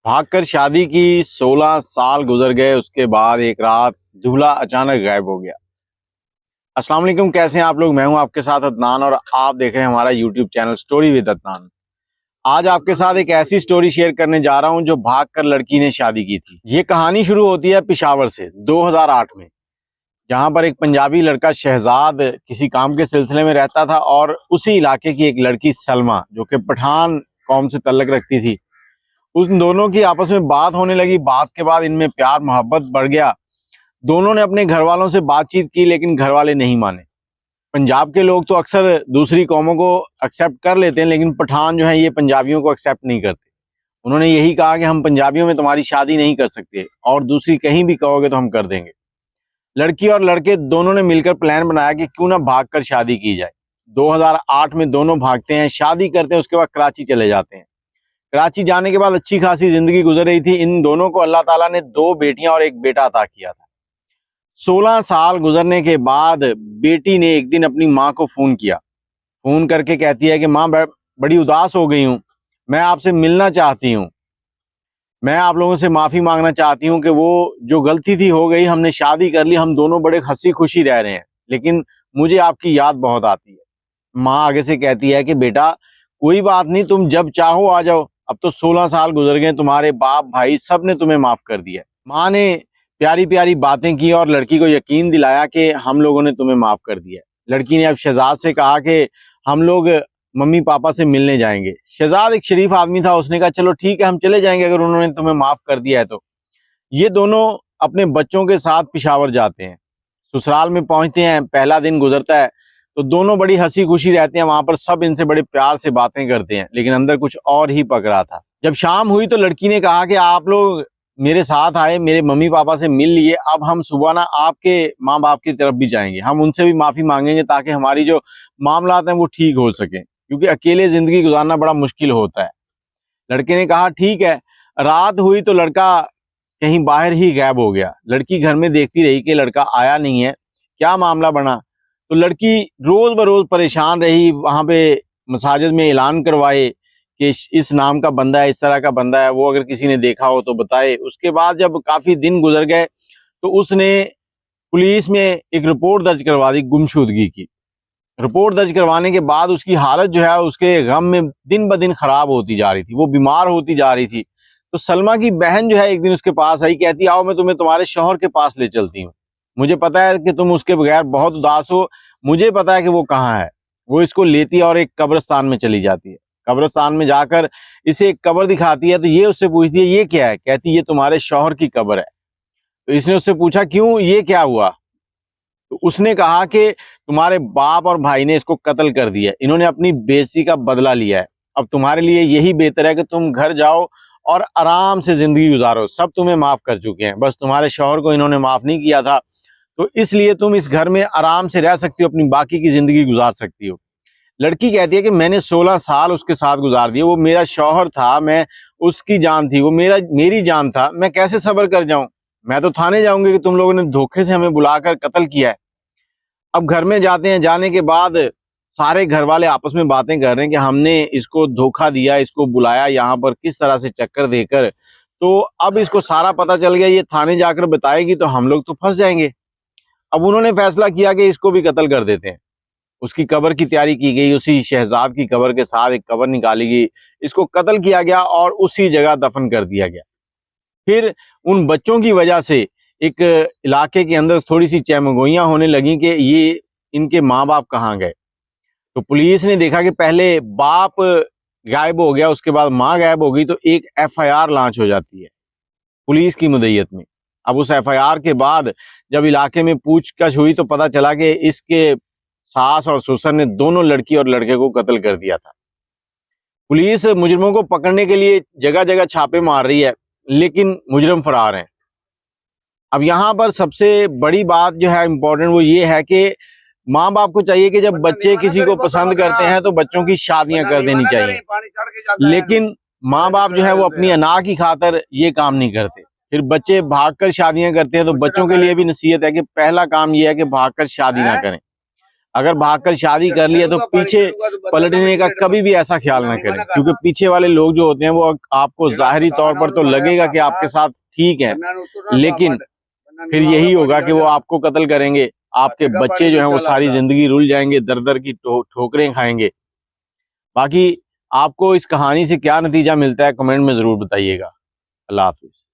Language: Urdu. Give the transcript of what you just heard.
بھاگ کر شادی کی 16 سال گزر گئے، اس کے بعد ایک رات دولہا اچانک غائب ہو گیا۔ السلام علیکم، کیسے ہیں آپ لوگ؟ میں ہوں آپ کے ساتھ عدنان اور آپ دیکھ رہے ہیں ہمارا YouTube channel story with Adnan. آج آپ کے ساتھ ایک ایسی سٹوری شیئر کرنے جا رہا ہوں جو بھاگ کر لڑکی نے شادی کی تھی۔ یہ کہانی شروع ہوتی ہے پشاور سے 2008 میں، جہاں پر ایک پنجابی لڑکا شہزاد کسی کام کے سلسلے میں رہتا تھا اور اسی علاقے کی ایک لڑکی سلمہ جو کہ پٹھان قوم سے تعلق رکھتی تھی، ان دونوں کی آپس میں بات ہونے لگی۔ بات کے بعد ان میں پیار محبت بڑھ گیا۔ دونوں نے اپنے گھر والوں سے بات چیت کی لیکن گھر والے نہیں مانے۔ پنجاب کے لوگ تو اکثر دوسری قوموں کو ایکسیپٹ کر لیتے ہیں، لیکن پٹھان جو ہیں یہ پنجابیوں کو ایکسیپٹ نہیں کرتے۔ انہوں نے یہی کہا کہ ہم پنجابیوں میں تمہاری شادی نہیں کر سکتے اور دوسری کہیں بھی کہو گے تو ہم کر دیں گے۔ لڑکی اور لڑکے دونوں نے مل کر پلان بنایا کہ کیوں نہ بھاگ کر شادی کی جائے۔ 2008 میں دونوں بھاگتے ہیں، شادی کرتے ہیں، اس کے بعد کراچی چلے جاتے ہیں۔ کراچی جانے کے بعد اچھی خاصی زندگی گزر رہی تھی۔ ان دونوں کو اللہ تعالیٰ نے 2 بیٹیاں اور ایک بیٹا عطا کیا تھا۔ 16 سال گزرنے کے بعد بیٹی نے ایک دن اپنی ماں کو فون کیا۔ فون کر کے کہتی ہے کہ ماں بڑی اداس ہو گئی ہوں، میں آپ سے ملنا چاہتی ہوں، میں آپ لوگوں سے معافی مانگنا چاہتی ہوں کہ وہ جو غلطی تھی ہو گئی، ہم نے شادی کر لی، ہم دونوں بڑے ہنسی خوشی رہ رہے ہیں، لیکن مجھے آپ کی یاد بہت آتی ہے۔ ماں آگے سے کہتی ہے کہ بیٹا کوئی بات نہیں، تم جب چاہو آ جاؤ، اب تو 16 سال گزر گئے، تمہارے باپ بھائی سب نے تمہیں معاف کر دیا۔ ماں نے پیاری پیاری باتیں کی اور لڑکی کو یقین دلایا کہ ہم لوگوں نے تمہیں معاف کر دیا۔ لڑکی نے اب شہزاد سے کہا کہ ہم لوگ ممی پاپا سے ملنے جائیں گے۔ شہزاد ایک شریف آدمی تھا، اس نے کہا چلو ٹھیک ہے، ہم چلے جائیں گے اگر انہوں نے تمہیں معاف کر دیا ہے تو۔ یہ دونوں اپنے بچوں کے ساتھ پشاور جاتے ہیں۔ سسرال میں پہنچتے ہیں، پہلا دن گزرتا ہے تو دونوں بڑی ہنسی خوشی رہتے ہیں، وہاں پر سب ان سے بڑے پیار سے باتیں کرتے ہیں، لیکن اندر کچھ اور ہی پک رہا تھا۔ جب شام ہوئی تو لڑکی نے کہا کہ آپ لوگ میرے ساتھ آئے، میرے ممی پاپا سے مل لیے، اب ہم صبح نا آپ کے ماں باپ کی طرف بھی جائیں گے، ہم ان سے بھی معافی مانگیں گے تاکہ ہماری جو معاملات ہیں وہ ٹھیک ہو سکیں، کیونکہ اکیلے زندگی گزارنا بڑا مشکل ہوتا ہے۔ لڑکے نے کہا ٹھیک ہے۔ رات ہوئی تو لڑکا کہیں باہر ہی غائب ہو گیا۔ لڑکی گھر میں دیکھتی رہی کہ لڑکا آیا نہیں ہے، کیا معاملہ بنا؟ تو لڑکی روز بروز پریشان رہی، وہاں پہ مساجد میں اعلان کروائے کہ اس نام کا بندہ ہے، اس طرح کا بندہ ہے، وہ اگر کسی نے دیکھا ہو تو بتائے۔ اس کے بعد جب کافی دن گزر گئے تو اس نے پولیس میں ایک رپورٹ درج کروا دی گمشدگی کی۔ رپورٹ درج کروانے کے بعد اس کی حالت جو ہے اس کے غم میں دن بدن خراب ہوتی جا رہی تھی، وہ بیمار ہوتی جا رہی تھی۔ تو سلمہ کی بہن جو ہے ایک دن اس کے پاس آئی، کہتی آؤ میں تمہیں تمہارے شوہر کے پاس لے چلتی ہوں، مجھے پتا ہے کہ تم اس کے بغیر بہت اداس ہو، مجھے پتا ہے کہ وہ کہاں ہے۔ وہ اس کو لیتی ہے اور ایک قبرستان میں چلی جاتی ہے۔ قبرستان میں جا کر اسے ایک قبر دکھاتی ہے تو یہ اس سے پوچھتی ہے یہ کیا ہے؟ کہتی یہ تمہارے شوہر کی قبر ہے۔ تو اس نے اس سے پوچھا کیوں، یہ کیا ہوا؟ تو اس نے کہا کہ تمہارے باپ اور بھائی نے اس کو قتل کر دیا، انہوں نے اپنی بے عزتی کا بدلہ لیا ہے، اب تمہارے لیے یہی بہتر ہے کہ تم گھر جاؤ اور آرام سے زندگی گزارو، سب تمہیں معاف کر چکے ہیں، بس تمہارے شوہر کو انہوں نے معاف نہیں کیا تھا، تو اس لیے تم اس گھر میں آرام سے رہ سکتی ہو، اپنی باقی کی زندگی گزار سکتی ہو۔ لڑکی کہتی ہے کہ میں نے 16 سال اس کے ساتھ گزار دیے، وہ میرا شوہر تھا، میں اس کی جان تھی، وہ میری جان تھا، میں کیسے صبر کر جاؤں؟ میں تو تھانے جاؤں گی کہ تم لوگوں نے دھوکے سے ہمیں بلا کر قتل کیا ہے۔ اب گھر میں جاتے ہیں، جانے کے بعد سارے گھر والے آپس میں باتیں کر رہے ہیں کہ ہم نے اس کو دھوکہ دیا، اس کو بلایا یہاں پر کس طرح سے چکر دے کر، تو اب اس کو سارا پتہ چل گیا، یہ تھانے جا کر بتائے گی تو ہم لوگ تو پھنس جائیں گے۔ اب انہوں نے فیصلہ کیا کہ اس کو بھی قتل کر دیتے ہیں۔ اس کی قبر کی تیاری کی گئی، اسی شہزاد کی قبر کے ساتھ ایک قبر نکالی گئی، اس کو قتل کیا گیا اور اسی جگہ دفن کر دیا گیا۔ پھر ان بچوں کی وجہ سے ایک علاقے کے اندر تھوڑی سی چہمگوئیاں ہونے لگیں کہ یہ ان کے ماں باپ کہاں گئے۔ تو پولیس نے دیکھا کہ پہلے باپ غائب ہو گیا، اس کے بعد ماں غائب ہو گئی، تو ایک FIR لانچ ہو جاتی ہے پولیس کی مدعیت میں۔ اب اس FIR کے بعد جب علاقے میں پوچھ گچھ ہوئی تو پتہ چلا کہ اس کے ساس اور سسر نے دونوں لڑکی اور لڑکے کو قتل کر دیا تھا۔ پولیس مجرموں کو پکڑنے کے لیے جگہ جگہ چھاپے مار رہی ہے، لیکن مجرم فرار ہیں۔ اب یہاں پر سب سے بڑی بات جو ہے امپورٹنٹ وہ یہ ہے کہ ماں باپ کو چاہیے کہ جب بچے کسی کو پسند کرتے ہیں تو بچوں کی شادیاں کر دینی چاہیے، لیکن ماں باپ جو ہے وہ اپنی انا کی خاطر یہ کام نہیں کرتے، پھر بچے بھاگ کر شادیاں کرتے ہیں۔ تو بچوں کے لیے بھی نصیحت ہے کہ پہلا کام یہ ہے کہ بھاگ کر شادی نہ کریں۔ اگر بھاگ کر شادی کر لی ہے تو پیچھے پلٹنے کا کبھی بھی ایسا خیال نہ کریں، کیونکہ پیچھے والے لوگ جو ہوتے ہیں وہ آپ کو ظاہری طور پر تو لگے گا کہ آپ کے ساتھ ٹھیک ہے، لیکن پھر یہی ہوگا کہ وہ آپ کو قتل کریں گے، آپ کے بچے جو ہیں وہ ساری زندگی رل جائیں گے، در در کی ٹھوکریں کھائیں گے۔ باقی آپ کو اس کہانی سے کیا نتیجہ ملتا ہے کمنٹ میں ضرور بتائیے گا۔ اللہ حافظ۔